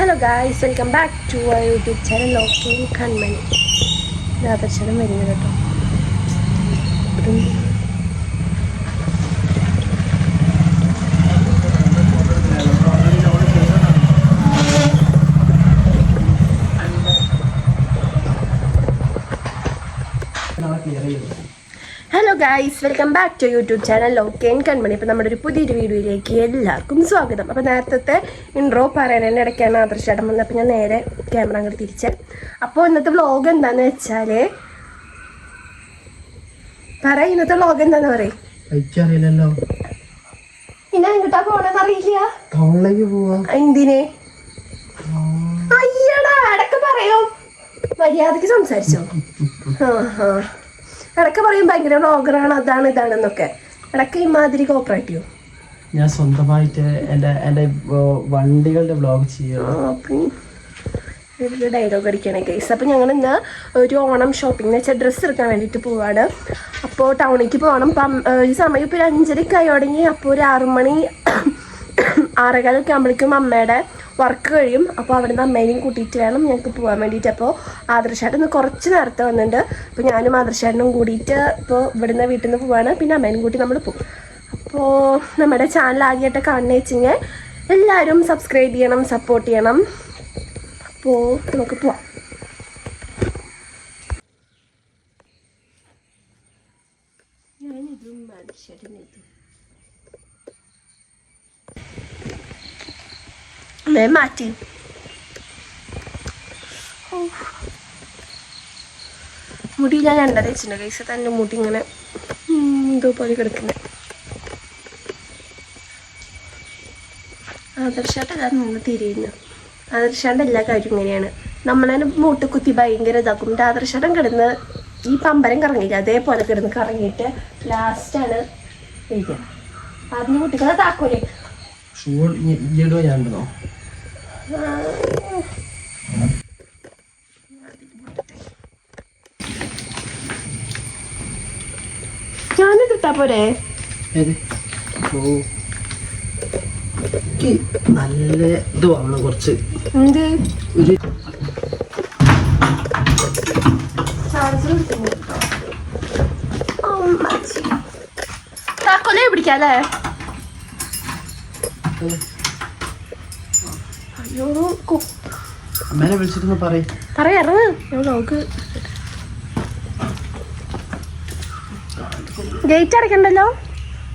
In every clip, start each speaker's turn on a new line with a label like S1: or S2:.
S1: Hello guys, welcome back to our YouTube channel Loking Kanmani. രാധക്ഷരം വരുന്നത് കേട്ടോ. Hello guys, welcome back to YouTube channel ലോക്കിൻ കൺമണി. അപ്പോൾ നമ്മുടെ ഒരു പുതിയൊരു വീഡിയോയിലേക്ക് എല്ലാവർക്കും സ്വാഗതം. അപ്പോൾ നേരത്തെ ഇൻട്രോ പറയാൻ ഇടയ്ക്കാണ് ആദർശേട്ടൻ വന്നത്. അപ്പോൾ ഞാൻ നേരെ ക്യാമറ അങ്ങോട്ട് തിരിച്ചത്. അപ്പോൾ ഇന്നത്തെ വ്ളോഗ് എന്താണെന്ന് വെച്ചാൽ ഇന്നത്തെ വ്ളോഗ് എന്താണെന്ന് പറയും. പിന്നെ എങ്ങോട്ടാ പോണെന്ന് അറിയില്ല. എന്തിനെ അയ്യടാ ഇടയ്ക്ക് പറയോ, മര്യാദക്ക് സംസാരിച്ചോ. ഇടയ്ക്ക് പറയും ഭയങ്കര വ്ളോഗറാണ്, അതാണ് ഇതാണെന്നൊക്കെ. ഇടയ്ക്ക് ഇമാതിരി കോപ്പറേറ്റീവ്
S2: ഞാൻ സ്വന്തമായിട്ട് എൻ്റെ വണ്ടികളുടെ വ്ളോഗ് ചെയ്യും.
S1: ഡയലോഗ് അടിക്കണേ ഗൈസ്. അപ്പോൾ ഞങ്ങൾ ഇന്ന് ഒരു ഓണം ഷോപ്പിംഗ് എന്ന് വെച്ചാൽ ഡ്രസ്സ് എടുക്കാൻ വേണ്ടിയിട്ട് പോവാണ്. അപ്പോൾ ടൗണിലേക്ക് പോകണം. അപ്പം ഈ സമയം ഇപ്പോൾ ഒരു 5:30 ആയി തുടങ്ങി. അപ്പോൾ ഒരു 6 മണി 6:15 ആകുമ്പോഴേക്കും അമ്മയുടെ വർക്ക് കഴിയും. അപ്പോൾ അവിടെ നിന്ന് അമ്മേനെയും കൂട്ടിയിട്ട് വേണം ഞങ്ങൾക്ക് പോകാൻ വേണ്ടിയിട്ട്. അപ്പോൾ ആദർശേട്ടൻ ഇന്ന് കുറച്ച് നേരത്തെ വന്നിട്ടുണ്ട്. അപ്പോൾ ഞാനും ആദർശേട്ടനും കൂടിയിട്ട് ഇപ്പോൾ ഇവിടുന്ന് വീട്ടിൽ നിന്ന് പോവാണ്. പിന്നെ അമ്മേനും കൂട്ടി നമ്മൾ പോകും. അപ്പോൾ നമ്മുടെ ചാനൽ ആദ്യമായിട്ട് കാണുന്ന വെച്ചെങ്കിൽ എല്ലാവരും സബ്സ്ക്രൈബ് ചെയ്യണം, സപ്പോർട്ട് ചെയ്യണം. അപ്പോൾ നമുക്ക് പോവാം. ഞാനിതും ആദർശേട്ടനിതും മാറ്റി. മുടി ഞാൻ 2 തേച്ചിട്ടുണ്ട് കൈസ്. തന്നെ മുടി ഇങ്ങനെ ഇതുപോലെ കിടക്കുന്നത്. ആദർശായിട്ട് അതാ നിന്ന് തിരിയുന്നു. ആദർശാൻ്റെ എല്ലാ കാര്യവും ഇങ്ങനെയാണ്. നമ്മളതിനെ മൂട്ട് കുത്തി ഭയങ്കര ഇതാക്കും. ആദർശാട്ടൻ കിടന്ന് ഈ പമ്പരം കറങ്ങിയില്ല, അതേപോലെ കിടന്ന് കറങ്ങിയിട്ട് ലാസ്റ്റാണ് കഴിക്കുക. അതിന് കുട്ടികളെ താക്കോലേ ഞാനിത് ഇട്ടാ പോരെ.
S2: നല്ല ഇത് വേണം കുറച്ച്.
S1: എന്ത് താക്കോലേ പിടിക്കാല്ലേ. അയ്യോ
S2: അമ്മേനെ വിളിച്ചിട്ടൊന്ന്
S1: പറയാറ്. നമുക്ക് ഗേറ്റ് അടയ്ക്കണ്ടല്ലോ.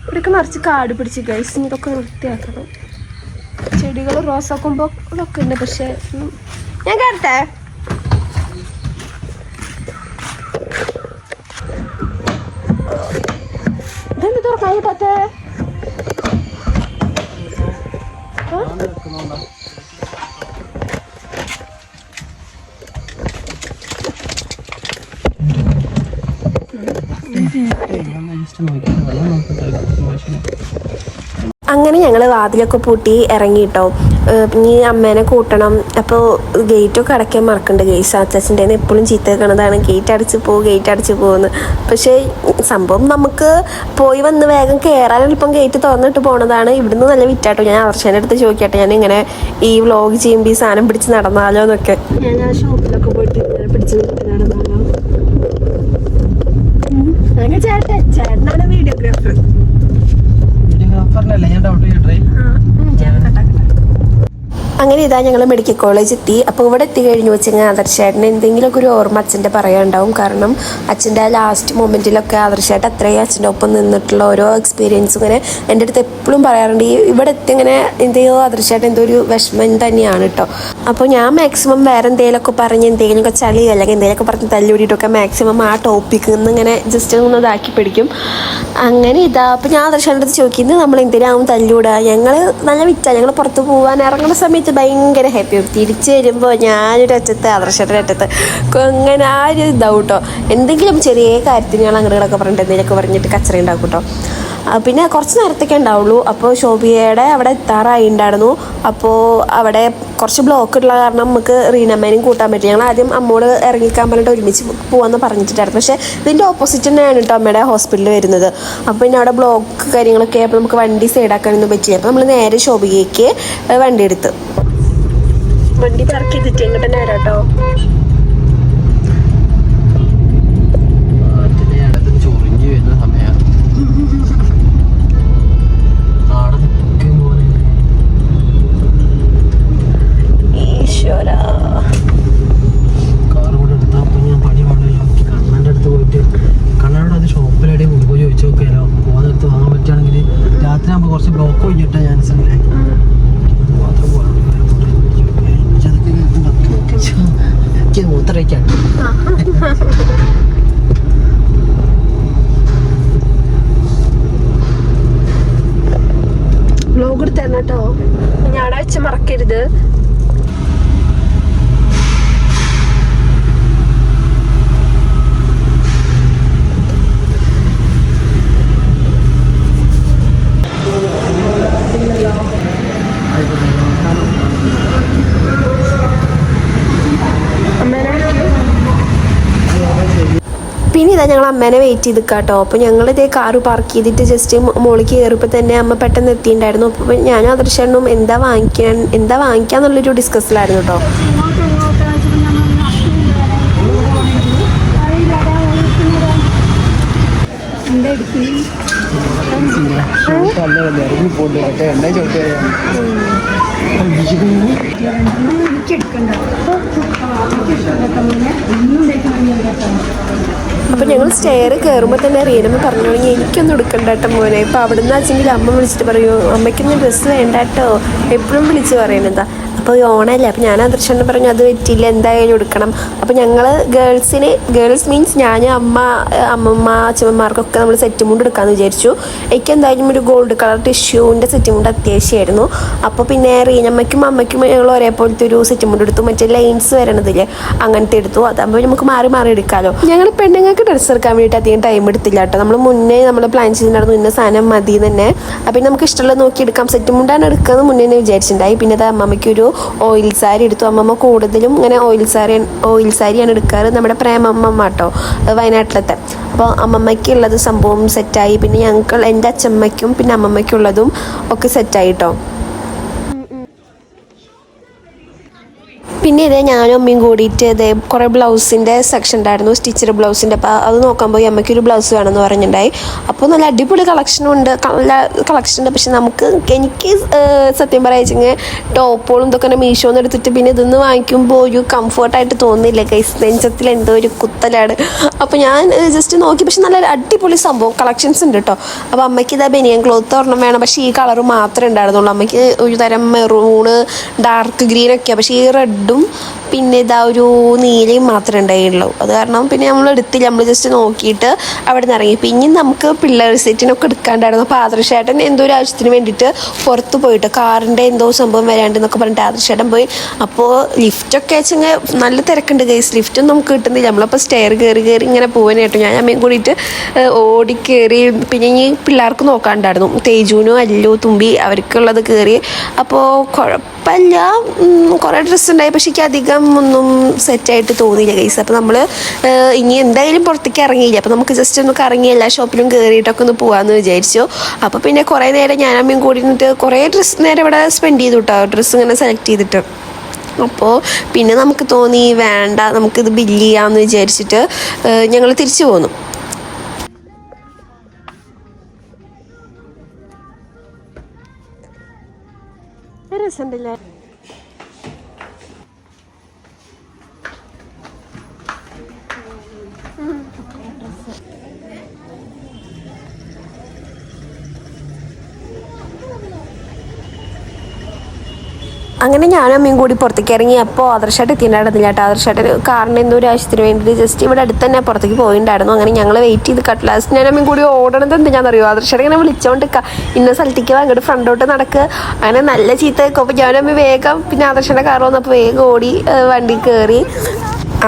S1: ഇവിടേക്ക് നിറച്ച് കാട് പിടിച്ച് ഗൈസ്. ഇതൊക്കെ വൃത്തിയാക്കണം. ചെടികൾ റോസാക്കുമ്പോൾ ഇതൊക്കെ ഉണ്ട്. പക്ഷെ ഞാൻ കേട്ടെ ഇതെന്ത് തുറക്കാൻ കിട്ടാത്തെ. അങ്ങനെ ഞങ്ങൾ വാതിലൊക്കെ പൂട്ടി ഇറങ്ങിയിട്ടോ. ഇനി അമ്മേനെ കൂട്ടണം. അപ്പോൾ ഗേറ്റൊക്കെ അടയ്ക്കാൻ മറക്കണ്ട് ഗേസ്. അച്ഛൻ്റെ എപ്പോഴും ചീത്ത കേൾക്കണതാണ് ഗേറ്റ് അടച്ച് പോകുന്നു. പക്ഷേ സംഭവം നമുക്ക് പോയി വന്ന് വേഗം കയറാൻ എളുപ്പം ഗേറ്റ് തുറന്നിട്ട് പോണതാണ്. ഇവിടുന്ന് നല്ല വിറ്റാട്ടോ. ഞാൻ ആദർശേൻ്റെ അടുത്ത് ചോദിക്കട്ടെ, ഞാൻ ഇങ്ങനെ ഈ വ്ളോഗ് ചെയ്യുമ്പോൾ ഈ സാധനം പിടിച്ച് നടന്നാലോ എന്നൊക്കെ. ഞാൻ ആ ഷോപ്പിലൊക്കെ പോയിട്ട് ഇങ്ങനെ പിടിച്ച് നടന്നാലോ. അങ്ങനെ ചേട്ടനാണ് വീഡിയോഗ്രാഫർ. അങ്ങനെ ഇതാ ഞങ്ങൾ മെഡിക്കൽ കോളേജ് എത്തി. അപ്പോൾ ഇവിടെ എത്തി കഴിഞ്ഞു വെച്ചാൽ ആദർശേട്ടന് എന്തെങ്കിലുമൊക്കെ ഒരു ഓർമ്മ അച്ഛൻ്റെ പറയാനുണ്ടാവും. കാരണം അച്ഛൻ്റെ ആ ലാസ്റ്റ് മൊമെൻറ്റിലൊക്കെ ആദർശേട്ടൻ അത്രയും അച്ഛൻ്റെ ഒപ്പം നിന്നിട്ടുള്ള ഓരോ എക്സ്പീരിയൻസും ഇങ്ങനെ എൻ്റെ അടുത്ത് എപ്പോഴും പറയാറുണ്ട്. ഇവിടെ എത്തി ഇങ്ങനെ എന്തെയോ ആദർശേട്ടൻ എന്തോ ഒരു വിഷമം തന്നെയാണ് കേട്ടോ. അപ്പോൾ ഞാൻ മാക്സിമം വേറെ എന്തെങ്കിലുമൊക്കെ പറഞ്ഞ് എന്തെങ്കിലുമൊക്കെ ചളി അല്ലെങ്കിൽ എന്തെങ്കിലുമൊക്കെ പറഞ്ഞ് തല്ലുകൂടിയിട്ടൊക്കെ മാക്സിമം ആ ടോപ്പിക്കിൽ നിന്ന് ഇങ്ങനെ ജസ്റ്റ് ഒന്ന് ഇതാക്കി പിടിക്കും. അങ്ങനെ ഇതാ അപ്പോൾ ഞാൻ ആദർശേട്ടൻ്റെ അടുത്ത് ചോദിക്കുന്നത് നമ്മൾ എന്തിനാവും തല്ലുകൂടുക. ഞങ്ങൾ നല്ല വിറ്റാ. ഞങ്ങൾ പുറത്ത് പോകാൻ ഇറങ്ങുന്ന സമയത്ത് ഭയങ്കര ഹാപ്പി. തിരിച്ചു വരുമ്പോൾ ഞാനൊരു അറ്റത്ത് ആദർശത്തിൻ്റെ അറ്റത്ത് അങ്ങനെ ആ ഒരു ഇതാവും കേട്ടോ. എന്തെങ്കിലും ചെറിയ കാര്യത്തിന് ഞങ്ങൾ അങ്ങനെയൊക്കെ പറഞ്ഞിട്ട് എന്തെങ്കിലുമൊക്കെ പറഞ്ഞിട്ട് കച്ചറ ഉണ്ടാക്കും കേട്ടോ. പിന്നെ കുറച്ച് നേരത്തേക്കേ ഉണ്ടാവുള്ളൂ. അപ്പോൾ ശോഭിയയുടെ അവിടെ എത്താറായി ഉണ്ടായിരുന്നു. അപ്പോൾ അവിടെ കുറച്ച് ബ്ലോക്ക് ഉള്ള കാരണം നമുക്ക് റീനമ്മേനെയും കൂട്ടാൻ പറ്റും. ഞങ്ങൾ ആദ്യം അമ്മോട് ഇറങ്ങിക്കാൻ പറഞ്ഞിട്ട് ഒരുമിച്ച് പോകാമെന്ന് പറഞ്ഞിട്ടുണ്ടായിരുന്നു. പക്ഷേ ഇതിൻ്റെ ഓപ്പോസിറ്റ് തന്നെയാണ് കേട്ടോ അമ്മയുടെ ഹോസ്പിറ്റലിൽ വരുന്നത്. അപ്പോൾ പിന്നെ അവിടെ ബ്ലോക്ക് കാര്യങ്ങളൊക്കെ അപ്പോൾ നമുക്ക് വണ്ടി സൈഡാക്കാനൊന്നും പറ്റില്ല. അപ്പോൾ നമ്മൾ നേരെ ശോഭികയ്ക്ക് വണ്ടി എടുത്ത് വണ്ടി പാർക്ക് ചെയ്തിട്ട് ഇങ്ങോട്ട് തന്നെ വരാട്ടോ.
S2: ചൊറിഞ്ഞു വരുന്ന സമയമാണ്.
S1: ഈശ്വരാ,
S2: കാർ കൂടെ എടുത്തപ്പോൾ ഞാൻ പണി പാടില്ല. കണ്ണൻ്റെ അടുത്ത് പോയിട്ട് കണ്ണനോട് അത് ഷോപ്പിലെവിടെയും കൊടുക്കുമോ ചോദിച്ചു നോക്കിയാലോ. പോകുന്നിടത്ത് വാങ്ങാൻ പറ്റുകയാണെങ്കിൽ രാത്രി ആകുമ്പോൾ കുറച്ച് ബ്ലോക്ക് കഴിഞ്ഞിട്ടാ ചാൻസ് ഉണ്ടേ. മാത്രം മൂത്രയ്ക്കാണ്.
S1: വ്ലോഗ് എടുത്തരണം കേട്ടോ. ഞായറാഴ്ച മറക്കരുത്. പിന്നെ ഇതാ ഞങ്ങൾ അമ്മേനെ വെയിറ്റ് ചെയ്ത് കേട്ടോ. അപ്പോൾ ഞങ്ങളിതേ കാറ് പാർക്ക് ചെയ്തിട്ട് ജസ്റ്റ് മോളിക്ക് കയറിയപ്പോൾ തന്നെ അമ്മ പെട്ടെന്ന് എത്തിയിട്ടുണ്ടായിരുന്നു. അപ്പോൾ ഞാനും ആദർശനും എന്താ വാങ്ങിക്കാന്നുള്ളൊരു ഡിസ്കസിലായിരുന്നു കേട്ടോ. അപ്പോൾ ഞങ്ങൾ സ്റ്റെയർ കയറുമ്പോൾ തന്നെ റീനമ്മ പറഞ്ഞു തുടങ്ങി എനിക്കൊന്നും എടുക്കണ്ട കേട്ടോ മോനെ. ഇപ്പോൾ അവിടെ നിന്ന് വെച്ചെങ്കിൽ അമ്മ വിളിച്ചിട്ട് പറയൂ അമ്മയ്ക്കൊന്നും ഡ്രസ്സ് വേണ്ട കേട്ടോ എപ്പോഴും വിളിച്ച് പറയുന്നതാ. അപ്പോൾ ഓണല്ലേ, അപ്പോൾ ഞാൻ ആദർശനെ പറഞ്ഞു അത് പറ്റില്ല എന്തായാലും എടുക്കണം. അപ്പോൾ ഞങ്ങൾ ഗേൾസ് മീൻസ് ഞാൻ അമ്മമ്മ അച്ഛമ്മമാർക്കൊക്കെ നമ്മൾ സെറ്റ് മുണ്ട് എടുക്കാമെന്ന് വിചാരിച്ചു. എനിക്ക് എന്തായാലും ഒരു ഗോൾഡ് കളർ ടിഷ്യൂവിൻ്റെ സെറ്റ് മുണ്ട് അത്യാവശ്യമായിരുന്നു. അപ്പോൾ പിന്നെ റീനമ്മയ്ക്കും അമ്മയ്ക്കും ഞങ്ങൾ ഒരേപോലത്തെ ഒരു സെറ്റ് മുണ്ട് എടുത്തു. മറ്റേ ലൈൻസ് വരണതില്ലേ അങ്ങനത്തെ എടുത്തു. അതാകുമ്പോൾ നമുക്ക് മാറി മാറി എടുക്കാമല്ലോ. ഞങ്ങൾ പെണ്ണുങ്ങൾക്ക് ഡ്രസ്സ് എടുക്കാൻ വേണ്ടിയിട്ട് അധികം ടൈം എടുത്തില്ല കേട്ടോ. നമ്മൾ മുന്നേ പ്ലാൻ ചെയ്തിട്ടുണ്ടായിരുന്നു ഇന്ന സാധനം മതി തന്നെ. അപ്പോൾ നമുക്ക് ഇഷ്ടമുള്ളത് നോക്കി എടുക്കാം. സെറ്റ് മുണ്ടാണ് എടുക്കുന്നത് മുന്നേ വിചാരിച്ചിട്ടുണ്ടായി. പിന്നെ അത് അമ്മമ്മയ്ക്കൊരു ഓയിൽ സാരി എടുത്തു. അമ്മമ്മ കൂടുതലും ഇങ്ങനെ ഓയിൽ സാരിയാണ് എടുക്കാറ്. നമ്മുടെ പ്രേമമ്മ കേട്ടോ, വയനാട്ടിലത്തെ. അപ്പോൾ അമ്മമ്മയ്ക്കുള്ളത് സംഭവം സെറ്റായി. പിന്നെ എൻ്റെ അച്ഛമ്മയ്ക്കും പിന്നെ അമ്മമ്മയ്ക്കുള്ളതും ഒക്കെ സെറ്റായി കേട്ടോ. പിന്നെ ഇതേ ഞാനും അമ്മയും കൂടിയിട്ട് ഇതേ കുറേ ബ്ലൗസിൻ്റെ സെക്ഷൻ ഉണ്ടായിരുന്നു, സ്റ്റിച്ചഡ് ബ്ലൗസിൻ്റെ. അപ്പോൾ അത് നോക്കാൻ പോയി. അമ്മയ്ക്കൊരു ബ്ലൗസ് വേണമെന്ന് പറഞ്ഞിട്ടുണ്ടായി. അപ്പോൾ നല്ല അടിപൊളി കളക്ഷനുണ്ട്. പക്ഷെ എനിക്ക് സത്യം പറയാച്ചെങ്കിൽ ടോപ്പുകളും ഇതൊക്കെ മീഷോന്ന് എടുത്തിട്ട് പിന്നെ ഇതൊന്ന് വാങ്ങിക്കുമ്പോൾ ഒരു കംഫർട്ടായിട്ട് തോന്നില്ല. കൈസ് നെഞ്ചത്തിൽ എന്തോ ഒരു കുത്തലാണ്. അപ്പോൾ ഞാൻ ജസ്റ്റ് നോക്കി. പക്ഷെ നല്ല അടിപൊളി സംഭവം കളക്ഷൻസ് ഉണ്ട് കേട്ടോ. അപ്പോൾ അമ്മയ്ക്ക് ഇതാ ബനിയൻ ക്ലോത്ത് ഒരെണ്ണം വേണം. പക്ഷേ ഈ കളർ മാത്രമേ ഉണ്ടായിരുന്നുള്ളൂ. അമ്മയ്ക്ക് ഒരു തരം മെറൂണ് ഡാർക്ക് ഗ്രീനൊക്കെയാണ്. പക്ഷേ ഈ റെഡും പിന്നെ ഇതാ ഒരു നീലയും മാത്രമേ ഉണ്ടായുള്ളൂ. അത് കാരണം പിന്നെ നമ്മൾ എടുത്തില്ല. നമ്മൾ ജസ്റ്റ് നോക്കിയിട്ട് അവിടെ നിന്ന് ഇറങ്ങി. പിന്നെ നമുക്ക് പിള്ളേർ സെറ്റിനൊക്കെ എടുക്കാണ്ടായിരുന്നു. അപ്പോൾ ആദർശേട്ടൻ എന്തോ ഒരു ആവശ്യത്തിന് വേണ്ടിയിട്ട് പുറത്ത് പോയിട്ട് കാറിൻ്റെ എന്തോ സംഭവം വരാണ്ടെന്നൊക്കെ പറഞ്ഞിട്ട് ആദർശേട്ടൻ പോയി. അപ്പോൾ ലിഫ്റ്റൊക്കെ വെച്ചെങ്കിൽ നല്ല തിരക്കുണ്ട് ഗൈസ്. ലിഫ്റ്റൊന്നും നമുക്ക് കിട്ടുന്നില്ല. നമ്മളപ്പോൾ സ്റ്റെയർ കയറി ഇങ്ങനെ പോകാനായിട്ട് ഞാൻ അമ്മയും കൂടിയിട്ട് ഓടിക്കയറി. പിന്നെ ഈ പിള്ളേർക്ക് നോക്കാണ്ടായിരുന്നു. തേജുവിനും അല്ലു തുമ്പി അവർക്കുള്ളത് കയറി. അപ്പോൾ കുഴപ്പമില്ല, കുറേ ഡ്രസ്സ് ഉണ്ടായി. പക്ഷേ എനിക്ക് അധികം ഒന്നും സെറ്റായിട്ട് തോന്നിയില്ല ഗൈസ്. അപ്പോൾ നമ്മൾ ഇനി എന്തായാലും പുറത്തേക്ക് ഇറങ്ങിയില്ല. അപ്പോൾ നമുക്ക് ജസ്റ്റ് ഒന്ന് കറങ്ങി എല്ലാ ഷോപ്പിലും കയറിയിട്ടൊക്കെ ഒന്ന് പോകാമെന്ന് വിചാരിച്ചു. അപ്പോൾ പിന്നെ കുറേ നേരം ഞാൻ അമ്മയും കൂടി നിന്നിട്ട് കുറേ നേരം ഇവിടെ സ്പെൻഡ് ചെയ്തു കേട്ടോ, ഡ്രസ്സ് ഇങ്ങനെ സെലക്ട് ചെയ്തിട്ട്. അപ്പോൾ പിന്നെ നമുക്ക് തോന്നി വേണ്ട നമുക്കിത് ബില്ല് ചെയ്യാമെന്ന് വിചാരിച്ചിട്ട് ഞങ്ങൾ തിരിച്ചു പോന്നു. രസമുണ്ടല്ലേ? അങ്ങനെ ഞാനും അമ്മയും കൂടി പുറത്തേക്ക് ഇറങ്ങി. അപ്പോൾ ആദർശായിട്ട് എത്തിയിട്ടുണ്ടായിരുന്നില്ല കേട്ടോ. ആദർശായിട്ട് കാറിൻ്റെ എന്തോ ഒരു ആവശ്യത്തിന് വേണ്ടിയിട്ട് ജസ്റ്റ് ഇവിടെ അടുത്ത് തന്നെ പുറത്തേക്ക് പോയിട്ടുണ്ടായിരുന്നു. അങ്ങനെ ഞങ്ങൾ വെയിറ്റ് ചെയ്ത് ലാസ്റ്റ് ഞാൻ അമ്മയും കൂടി ഓടണത് എന്താണെന്നറിയോ, ആദർശായിട്ട് ഇങ്ങനെ വിളിച്ചോണ്ട് ഇന്ന സ്ഥലത്തേക്ക് അങ്ങോട്ട് ഫ്രണ്ടോട്ട് നടക്കുക. അങ്ങനെ നല്ല ചീത്ത വെക്കും. അപ്പോൾ ഞാനമ്മ വേഗം പിന്നെ ആദർശൻ്റെ കാർ വന്നപ്പോൾ വേഗം ഓടി വണ്ടി കയറി.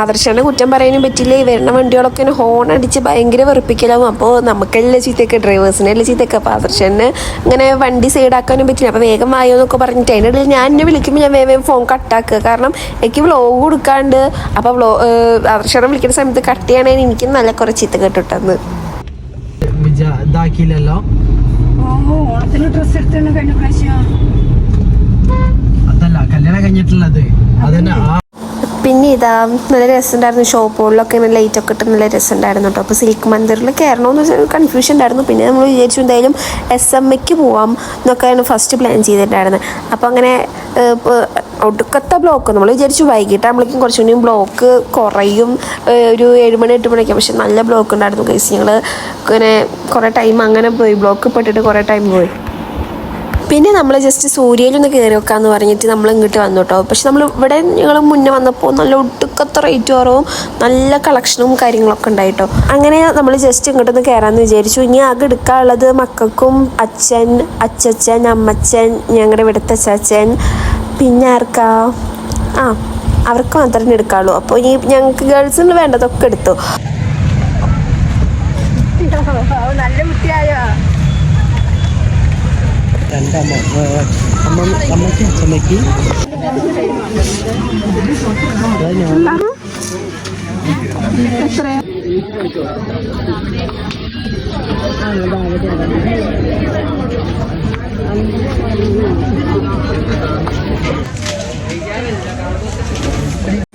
S1: ആദർശനെ കുറ്റം പറയാനും പറ്റില്ല. ഈ വരുന്ന വണ്ടികളൊക്കെ ഹോൺ അടിച്ച് ഭയങ്കര വെറുപ്പിക്കലാവും. അപ്പോൾ നമുക്കെല്ലാം ചീത്തയൊക്കെ ഡ്രൈവേഴ്സിനെല്ലാം ചീത്തയൊക്കെ. അപ്പോൾ ആദർശനെ ഇങ്ങനെ വണ്ടി സൈഡാക്കാനും പറ്റില്ല. അപ്പോൾ വേഗം വായോ എന്നൊക്കെ പറഞ്ഞിട്ട് അതിൻ്റെ ഇടയിൽ ഞാൻ എന്നെ വിളിക്കുമ്പോൾ ഞാൻ വേഗം ഫോൺ കട്ടാക്കുക. കാരണം എനിക്ക് വ്ളോഗ് കൊടുക്കാണ്ട്. അപ്പോൾ ആദർശനെ വിളിക്കുന്ന സമയത്ത് കട്ട് ചെയ്യണമെങ്കിൽ എനിക്ക് നല്ല കുറേ ചീത്ത കേട്ടിട്ടെന്ന്
S2: ഇതാക്കിയില്ലല്ലോ.
S3: ഓണത്തിന് ഡ്രസ്സ് എടുത്താണ് കഴിഞ്ഞ പ്രാവശ്യം.
S2: അതല്ല കല്യാണം കഴിഞ്ഞിട്ടുള്ളത് അതന്നെ.
S1: പിന്നെ ഇതാ നല്ല രസമുണ്ടായിരുന്നു. ഷോപ്പുകളിലൊക്കെ ഇങ്ങനെ ലൈറ്റൊക്കെ ഇട്ട് നല്ല രസമുണ്ടായിരുന്നു കേട്ടോ. അപ്പോൾ സിൽക്ക് മന്ദിറിൽ കയറണമെന്ന് കൺഫ്യൂഷൻ ഉണ്ടായിരുന്നു. പിന്നെ നമ്മൾ വിചാരിച്ചു എന്തായാലും SMക്ക് പോവാം എന്നൊക്കെയാണ് ഫസ്റ്റ് പ്ലാൻ ചെയ്തിട്ടുണ്ടായിരുന്നത്. അപ്പോൾ അങ്ങനെ ഒടുക്കത്തെ ബ്ലോക്ക് നമ്മൾ വിചാരിച്ചു വൈകിട്ടാകുമ്പോഴേക്കും കുറച്ചുകൂടി ബ്ലോക്ക് കുറയും, ഒരു 7 മണി 8 മണിയൊക്കെ. പക്ഷെ നല്ല ബ്ലോക്ക് ഉണ്ടായിരുന്നു ഗൈസ്. ഞങ്ങൾ ഇങ്ങനെ കുറേ ടൈം അങ്ങനെ പോയി, ബ്ലോക്ക് പെട്ടിട്ട് കുറേ ടൈം പോയി. പിന്നെ നമ്മൾ ജസ്റ്റ് സൂര്യയിലൊന്ന് കയറി വെക്കാമെന്ന് പറഞ്ഞിട്ട് നമ്മൾ ഇങ്ങോട്ട് വന്നു കേട്ടോ. പക്ഷെ നമ്മൾ ഇവിടെ ഞങ്ങൾ മുന്നേ വന്നപ്പോൾ നല്ല ഒടുക്കത്തെ റേറ്റ് കുറവും നല്ല കളക്ഷനും കാര്യങ്ങളൊക്കെ ഉണ്ടായിട്ടോ. അങ്ങനെ നമ്മൾ ജസ്റ്റ് ഇങ്ങോട്ടൊന്ന് കയറാമെന്ന് വിചാരിച്ചു. ഇനി ആകെ എടുക്കാനുള്ളത് മക്കൾക്കും അച്ഛൻ അമ്മച്ചൻ, ഞങ്ങളുടെ ഇവിടുത്തെ അച്ചാച്ചൻ, പിന്നെ ആർക്കാ അവർക്ക് മാത്രമേ എടുക്കാവുള്ളൂ. അപ്പോൾ ഇനി ഞങ്ങൾക്ക് ഗേൾസിന് വേണ്ടതൊക്കെ എടുത്തു. നല്ല കുട്ടിയായോ
S2: അമ്മയ്ക്ക് അച്ഛമ്മയ്ക്ക്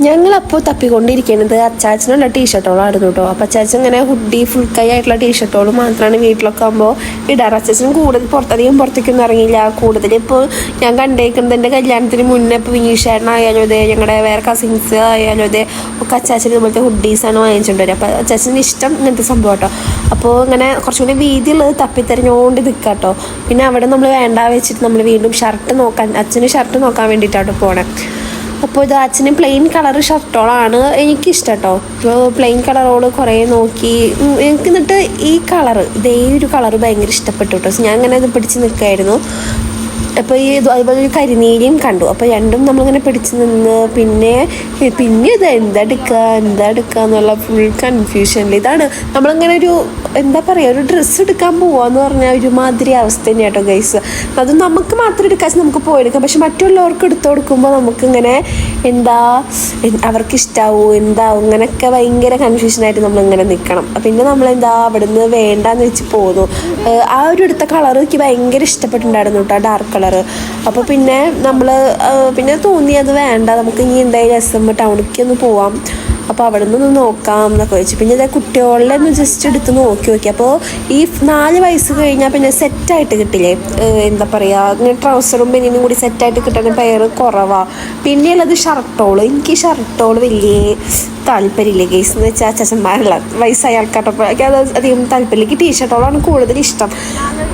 S1: ഞങ്ങളപ്പോൾ തപ്പിക്കൊണ്ടിരിക്കുന്നത് അച്ചാച്ചനുള്ള ടീഷർട്ടുകളായിരുന്നു കേട്ടോ. അപ്പോൾ അച്ചാച്ചൻ ഇങ്ങനെ ഹുഡി ഫുൾ കൈ ആയിട്ടുള്ള ടീഷർട്ടുകൾ മാത്രമാണ് വീട്ടിലൊക്കെ ആകുമ്പോൾ ഇടാറ്. അച്ചാച്ചനും കൂടുതൽ പുറത്തേക്കൊന്നും ഇറങ്ങിയില്ല. കൂടുതൽ ഇപ്പോൾ ഞാൻ കണ്ടേക്കുന്നത് എൻ്റെ കല്യാണത്തിന് മുന്നേ ഇപ്പോൾ വിനീഷേട്ടനായാലും അതെ, ഞങ്ങളുടെ വേറെ കസിൻസ് ആയാലും അതെ, ഒക്കെ അച്ചാച്ചന് ഇതുപോലത്തെ ഹുഡീസാണ് വാങ്ങിച്ചുകൊണ്ട് വരിക. അപ്പോൾ അച്ചാച്ചന് ഇഷ്ടം ഇങ്ങനത്തെ സംഭവം കേട്ടോ. അപ്പോൾ ഇങ്ങനെ കുറച്ചും കൂടി വീതിയുള്ളത് തപ്പിത്തെരഞ്ഞുകൊണ്ട് നിൽക്കുക കേട്ടോ. പിന്നെ അവിടെ നമ്മൾ വേണ്ട വെച്ചിട്ട് നമ്മൾ വീണ്ടും അച്ഛന് ഷർട്ട് നോക്കാൻ വേണ്ടിയിട്ടാണ് പോണേ. അപ്പോൾ ഇത് അച്ഛന് പ്ലെയിൻ കളർ ഷർട്ടോളാണ് എനിക്കിഷ്ടം കേട്ടോ. ഇപ്പോൾ പ്ലെയിൻ കളറോട് കുറേ നോക്കി എനിക്ക്, എന്നിട്ട് ഈ കളറ് ഇതേ ഒരു കളറ് ഭയങ്കര ഇഷ്ടപ്പെട്ടു കേട്ടോ. ഞാൻ അങ്ങനെ ഇത് പിടിച്ച് നിൽക്കുമായിരുന്നു. അപ്പോൾ അതുപോലെ ഒരു കരിനീലയും കണ്ടു. അപ്പോൾ രണ്ടും നമ്മളിങ്ങനെ പിടിച്ച് നിന്ന് പിന്നെ ഇത് എന്താ എടുക്കുക എന്നുള്ള ഫുൾ കൺഫ്യൂഷനിൽ. ഇതാണ് നമ്മളിങ്ങനെ ഒരു എന്താ പറയുക, ഒരു ഡ്രസ്സ് എടുക്കാൻ പോവാന്ന് പറഞ്ഞാൽ ഒരുമാതിരി അവസ്ഥ തന്നെയാണ് കേട്ടോ ഗൈസ്. അത് നമുക്ക് മാത്രം എടുക്കാൻ നമുക്ക് പോയെടുക്കാം. പക്ഷെ മറ്റുള്ളവർക്ക് എടുത്തു കൊടുക്കുമ്പോൾ നമുക്കിങ്ങനെ അവർക്ക് ഇഷ്ടാവും ഇങ്ങനെയൊക്കെ ഭയങ്കര കൺഫ്യൂഷനായിട്ട് നമ്മളിങ്ങനെ നിൽക്കണം. പിന്നെ അവിടെ നിന്ന് വേണ്ടാന്ന് വെച്ച് പോന്നു. ആ ഒരു എടുത്ത കളർ എനിക്ക് ഭയങ്കര ഇഷ്ടപ്പെട്ടിട്ടുണ്ടായിരുന്നു കേട്ടോ, ഡാർക്ക് കളർ. അപ്പോൾ പിന്നെ നമ്മൾ തോന്നി അത് വേണ്ട, നമുക്ക് ഇനി എന്തായാലും SM ടൗണിലേക്ക് ഒന്ന് പോവാം, അപ്പോൾ അവിടെ നിന്ന് നോക്കാം എന്നൊക്കെ വെച്ചു. പിന്നെ ഇതേ കുട്ടികളെ ഒന്ന് ജസ്റ്റ് എടുത്ത് നോക്കി. അപ്പോൾ ഈ 4 വയസ്സ് കഴിഞ്ഞാൽ പിന്നെ സെറ്റായിട്ട് കിട്ടില്ലേ, എന്താ പറയുക, ഇങ്ങനെ ട്രൗസറും ബനിയനും കൂടി സെറ്റായിട്ട് കിട്ടുന്ന പെയർ കുറവാണ്. പിന്നെയുള്ളത് ഷർട്ടോള്. എനിക്ക് ഷർട്ടോള് വലിയ താല്പര്യമില്ല കേസ് എന്ന് വെച്ചാൽ അച്ഛന്മാരുള്ള വയസ്സായ ആൾക്കാട്ടപ്പോൾ അത് അധികം താല്പര്യമില്ല. എനിക്ക് ടീഷർട്ടോളാണ് കൂടുതൽ ഇഷ്ടം.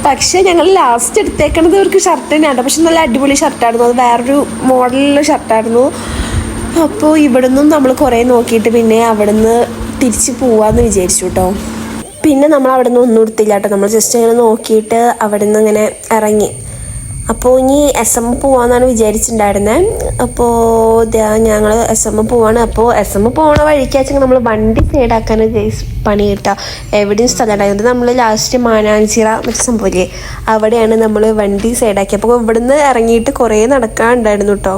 S1: പക്ഷേ ഞങ്ങൾ ലാസ്റ്റ് എടുത്തേക്കണത് ഇവർക്ക് ഷർട്ട് തന്നെയാണ്. പക്ഷെ നല്ല അടിപൊളി ഷർട്ടായിരുന്നു, അത് വേറൊരു മോഡലിലുള്ള ഷർട്ടായിരുന്നു. അപ്പോൾ ഇവിടെ നിന്നും നമ്മൾ കുറേ നോക്കിയിട്ട് പിന്നെ അവിടെ നിന്ന് തിരിച്ച് പോവാമെന്ന് വിചാരിച്ചു കേട്ടോ. പിന്നെ നമ്മൾ അവിടെ നിന്ന് ഒന്നും എടുത്തില്ല കേട്ടോ. നമ്മൾ ജസ്റ്റ് ഇങ്ങനെ നോക്കിയിട്ട് അവിടെ നിന്ന് ഇങ്ങനെ ഇറങ്ങി. അപ്പോൾ ഇനി SM പോവാമെന്നാണ് വിചാരിച്ചിട്ടുണ്ടായിരുന്നത്. അപ്പോൾ ഞങ്ങൾ SM പോവാണ്. അപ്പോൾ SM പോകണ വഴിക്കാച്ചെങ്കിൽ നമ്മൾ വണ്ടി സൈഡാക്കാൻ പണി കിട്ടുക. എവിടെയും സ്ഥലം ഉണ്ടായിരുന്നത് നമ്മൾ ലാസ്റ്റ് മാനാഞ്ചിറ മറ്റു സംഭവമില്ലേ, അവിടെയാണ് നമ്മൾ വണ്ടി സൈഡാക്കി. അപ്പോൾ ഇവിടുന്ന് ഇറങ്ങിയിട്ട് കുറേ നടക്കാനുണ്ടായിരുന്നു കേട്ടോ.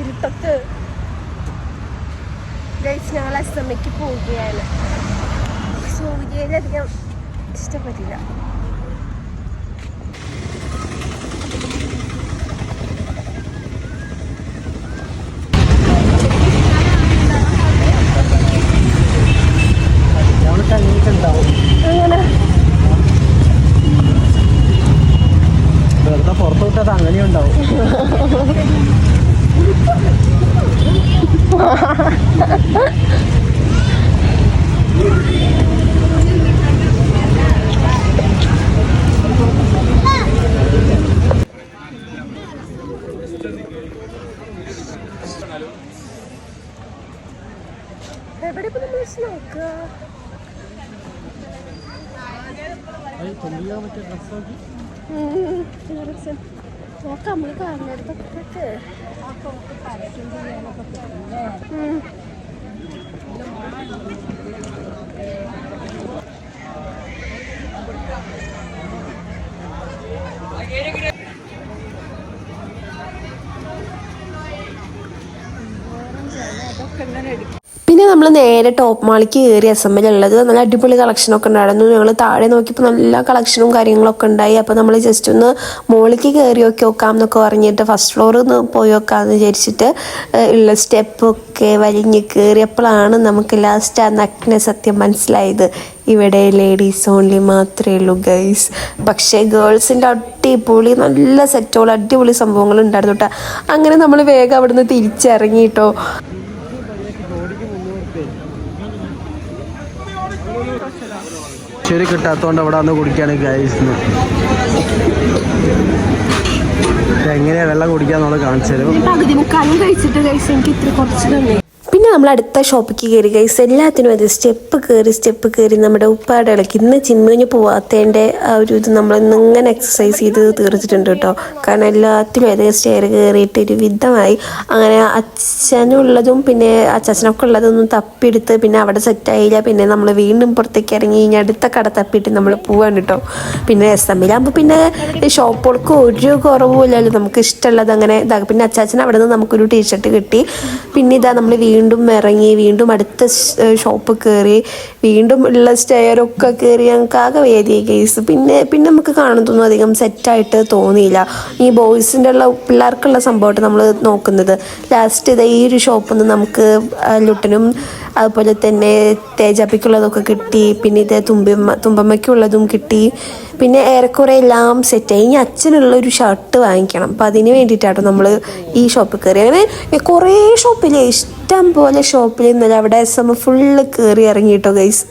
S1: ഇരുട്ടത്ത് ഞങ്ങൾ SMക്ക് പോവുകയാണ്. സൂര്യയിലധികം ഇഷ്ടപ്പെട്ടില്ല. അങ്ങനെ
S2: വെറുതെ പുറത്തു വിട്ടത് അങ്ങനെയുണ്ടാവും.
S1: എവിടെ നോക്കുക നോക്കാം നമ്മൾ കാറിനടുത്തൊക്കെ. പിന്നെ നമ്മൾ നേരെ ടോപ്പ് മാളിക്ക് കയറി അസംബിലുള്ളത് നല്ല അടിപൊളി കളക്ഷനൊക്കെ ഉണ്ടായിരുന്നു. ഞങ്ങൾ താഴെ നോക്കിയപ്പോൾ നല്ല കളക്ഷനും കാര്യങ്ങളൊക്കെ ഉണ്ടായി. അപ്പോൾ നമ്മൾ ജസ്റ്റ് ഒന്ന് മുകളിലേക്ക് കയറി നോക്കാം എന്നൊക്കെ പറഞ്ഞിട്ട് ഫസ്റ്റ് ഫ്ലോറിൽ നിന്ന് പോയി നോക്കാമെന്ന് വിചാരിച്ചിട്ട് ഉള്ള സ്റ്റെപ്പൊക്കെ വലിഞ്ഞ് കയറിയപ്പോഴാണ് നമുക്ക് ലാസ്റ്റ് ആ നഗ്ന സത്യം മനസ്സിലായത്. ഇവിടെ ലേഡീസ് ഓൺലി മാത്രമേ ഉള്ളൂ ഗൈസ്. പക്ഷേ ഗേൾസിൻ്റെ അടിപൊളി നല്ല സെറ്റോൾ അടിപൊളി സംഭവങ്ങൾ ഉണ്ടായിരുന്നു കേട്ടോ. അങ്ങനെ നമ്മൾ വേഗം അവിടുന്ന് തിരിച്ചിറങ്ങി കേട്ടോ.
S2: ശരി കിട്ടാത്തതുകൊണ്ട് അവിടെ വന്ന് കുടിക്കുകയാണ് ഗൈസ്. എങ്ങനെയാ വെള്ളം കുടിക്കാന്നുള്ളത് കാണിച്ചു തരും.
S1: പകുതി മുക്കാലും കഴിച്ചിട്ട് ഗൈസ് എനിക്ക് ഇത്ര കുറച്ച് തന്നെ. പിന്നെ നമ്മൾ അടുത്ത ഷോപ്പിലേക്ക് കയറി ഗൈസ്. എല്ലാത്തിനും അത് സ്റ്റെപ്പ് കയറി നമ്മുടെ ഉപ്പാടെ ഇളക്കി ഇന്ന് ചിമ്മിഞ്ഞ് പോവാത്തതിൻ്റെ ആ ഒരു ഇത് നമ്മൾ ഇന്നിങ്ങനെ എക്സസൈസ് ചെയ്ത് തീർത്തിട്ടുണ്ട് കേട്ടോ. കാരണം എല്ലാത്തിനും അതേ സ്റ്റെയർ കയറിയിട്ട് ഒരു വിധമായി. അങ്ങനെ അച്ഛനുള്ളതും പിന്നെ അച്ഛനൊക്കെ ഉള്ളതൊന്നും തപ്പിയെടുത്ത് പിന്നെ അവിടെ സെറ്റായില്ല. പിന്നെ നമ്മൾ വീണ്ടും പുറത്തേക്ക് ഇറങ്ങി കഴിഞ്ഞാൽ അടുത്ത കട തപ്പിയിട്ട് നമ്മൾ പോവാണ് കേട്ടോ. പിന്നെ എസ്എമ്മിലാകുമ്പോൾ പിന്നെ ഷോപ്പുകൾക്ക് ഒരു കുറവുമില്ലല്ലോ, നമുക്ക് ഇഷ്ടമുള്ളത് അങ്ങനെ ഇതാകും. പിന്നെ അച്ചാച്ചൻ അവിടെ നിന്ന് നമുക്കൊരു ടീഷർട്ട് കിട്ടി. പിന്നെ ഇതാ നമ്മൾ വീണ്ടും ഇറങ്ങി വീണ്ടും അടുത്ത ഷോപ്പ് കയറി വീണ്ടും ഉള്ള സ്റ്റെയറൊക്കെ കയറി ഞങ്ങൾക്ക് ആകെ വേദിയായി കേസ്. പിന്നെ നമുക്ക് കാണുന്നതൊന്നും അധികം സെറ്റായിട്ട് തോന്നിയില്ല. ഈ ബോയ്സിൻ്റെ ഉള്ള പിള്ളേർക്കുള്ള സംഭവമായിട്ട് നമ്മൾ നോക്കുന്നത്. ലാസ്റ്റ് ഇതാ ഈ ഒരു ഷോപ്പിൽ നിന്ന് നമുക്ക് ലുട്ടനും അതുപോലെ തന്നെ തേജാപ്പിക്കുള്ളതൊക്കെ കിട്ടി. പിന്നെ ഇത് തുമ്പമ്മയ്ക്കുള്ളതും കിട്ടി. പിന്നെ ഏറെക്കുറെ എല്ലാം സെറ്റായി. ഇനി അച്ഛനുള്ളൊരു ഷർട്ട് വാങ്ങിക്കണം. അപ്പം അതിന് വേണ്ടിയിട്ടാട്ടോ നമ്മൾ ഈ ഷോപ്പിൽ കയറി. അങ്ങനെ കുറേ ഷോപ്പിൽ ഇഷ്ടം പോലെ ഷോപ്പിൽ ഇന്നലെ അവിടെ ഫുള്ള് കയറി ഇറങ്ങിയിട്ടോ ഗൈസ്.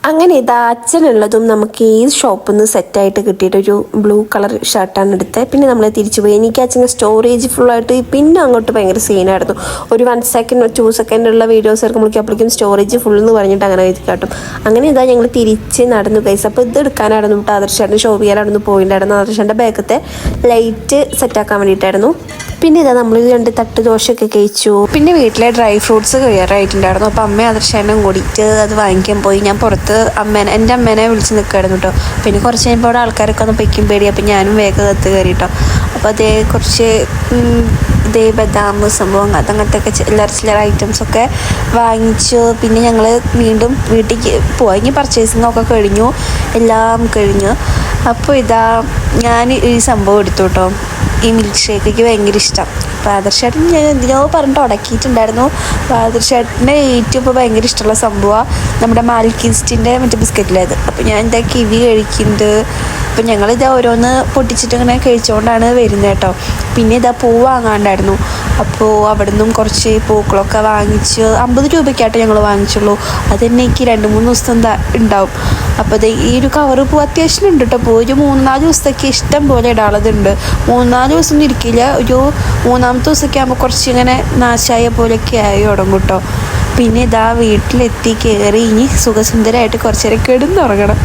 S1: അങ്ങനെ ഇതാ അച്ഛനുള്ളതും നമുക്ക് ഈ ഷോപ്പിൽ നിന്ന് സെറ്റായിട്ട് കിട്ടിയിട്ടൊരു ബ്ലൂ കളർ ഷർട്ടാണ് എടുത്തത്. പിന്നെ നമ്മൾ തിരിച്ചു പോയി. എനിക്ക് അച്ഛന് സ്റ്റോറേജ് ഫുള്ളായിട്ട് പിന്നെ അങ്ങോട്ട് ഭയങ്കര സീനായിരുന്നു. ഒരു 1 സെക്കൻഡ് 2 സെക്കൻഡുള്ള വീഡിയോസ് എടുക്കുമ്പോഴേക്കും സ്റ്റോറേജ് ഫുൾ എന്ന് പറഞ്ഞിട്ട് അങ്ങനെ എഴുതി കാട്ടും. അങ്ങനെ ഇതാ ഞങ്ങൾ തിരിച്ച് നടന്നു ഗൈസ്. അപ്പോൾ ഇത് എടുക്കാനായിരുന്നു കേട്ടോ. ആദർശേട്ടൻ്റെ ഷോ ചെയ്യാനായിരുന്നു പോയിട്ടുണ്ടായിരുന്നു. ആദർശേൻ്റെ ബാഗത്തെ ലൈറ്റ് സെറ്റാക്കാൻ വേണ്ടിയിട്ടായിരുന്നു. പിന്നെ ഇതാ നമ്മൾ 2 തട്ട് ദോശയൊക്കെ കഴിച്ചു. പിന്നെ വീട്ടിലെ ഡ്രൈ ഫ്രൂട്ട്സ് കഴിയാറായിട്ടുണ്ടായിരുന്നു. അപ്പോൾ അമ്മ ആദർശേട്ടനും കൂടിയിട്ട് അത് വാങ്ങിക്കാൻ പോയി. ഞാൻ പുറത്ത് എൻ്റെ അമ്മേനെ വിളിച്ച് നിൽക്കുമായിരുന്നു കേട്ടോ. പിന്നെ കുറച്ച് കഴിയുമ്പോൾ അവിടെ ആൾക്കാരൊക്കെ ഒന്ന് പൊയ്ക്കും പേടി. അപ്പം ഞാനും വേഗം കത്ത് കയറി കേട്ടോ. അപ്പോൾ അതേ കുറച്ച് ബദാം സംഭവം അങ്ങനത്തെ ഒക്കെ ചില്ലറ ഐറ്റംസൊക്കെ വാങ്ങിച്ചു. പിന്നെ ഞങ്ങൾ വീണ്ടും വീട്ടിലേക്ക് പോയി. ഇനി പർച്ചേസിങ്ങൊക്കെ കഴിഞ്ഞു, എല്ലാം കഴിഞ്ഞു. അപ്പോൾ ഇതാ ഞാൻ ഈ സംഭവം എടുത്തു കേട്ടോ. ഈ മിൽക്ക് ഷേക്ക് എനിക്ക് ഭയങ്കര ഇഷ്ടം. അപ്പോൾ ആദർശേട്ടൻ ഞാൻ എന്തിനോ പറഞ്ഞിട്ട് ഉടക്കിയിട്ടുണ്ടായിരുന്നു. അപ്പോൾ ആദർശേട്ടൻ്റെ ഏറ്റവും ഇപ്പോൾ ഭയങ്കര ഇഷ്ടമുള്ള സംഭവമാണ് നമ്മുടെ മാൽക്കിസ്റ്റിൻ്റെ മറ്റേ ബിസ്ക്കറ്റിലേത്. അപ്പോൾ ഞാൻ ഇതാ കിവി കഴിക്കുന്നുണ്ട്. അപ്പോൾ ഞങ്ങളിതാ ഓരോന്ന് പൊട്ടിച്ചിട്ട് ഇങ്ങനെ കഴിച്ചുകൊണ്ടാണ് വരുന്നത് കേട്ടോ. പിന്നെ ഇതാ പൂ വാങ്ങാണ്ടായിരുന്നു. അപ്പോൾ അവിടെ നിന്നും കുറച്ച് പൂക്കളൊക്കെ വാങ്ങിച്ച് 50 രൂപയ്ക്കായിട്ട് ഞങ്ങൾ വാങ്ങിച്ചുള്ളൂ. അതുതന്നെ എനിക്ക് 2-3 ദിവസം ഉണ്ടാവും. അപ്പോൾ അത് ഈ ഒരു കവറ് പൂ അത്യാവശ്യം ഉണ്ട് കേട്ടോ. പൂ ഒരു 3-4 ദിവസത്തേക്ക് ഇഷ്ടം പോലെ ഇടാനുള്ളതുണ്ട്. 3-4 ദിവസം ഒന്നും ഇരിക്കില്ല. ഒരു 3-ാമത്തെ ദിവസമൊക്കെ ആകുമ്പോൾ കുറച്ച് ഇങ്ങനെ നാശായ പോലെയൊക്കെ ആയി തുടങ്ങും കേട്ടോ. പിന്നെ ഇതാ വീട്ടിലെത്തി കയറി ഇനി സുഖസുന്ദരമായിട്ട് കുറച്ച് നേരം കിടന്നുറങ്ങണം.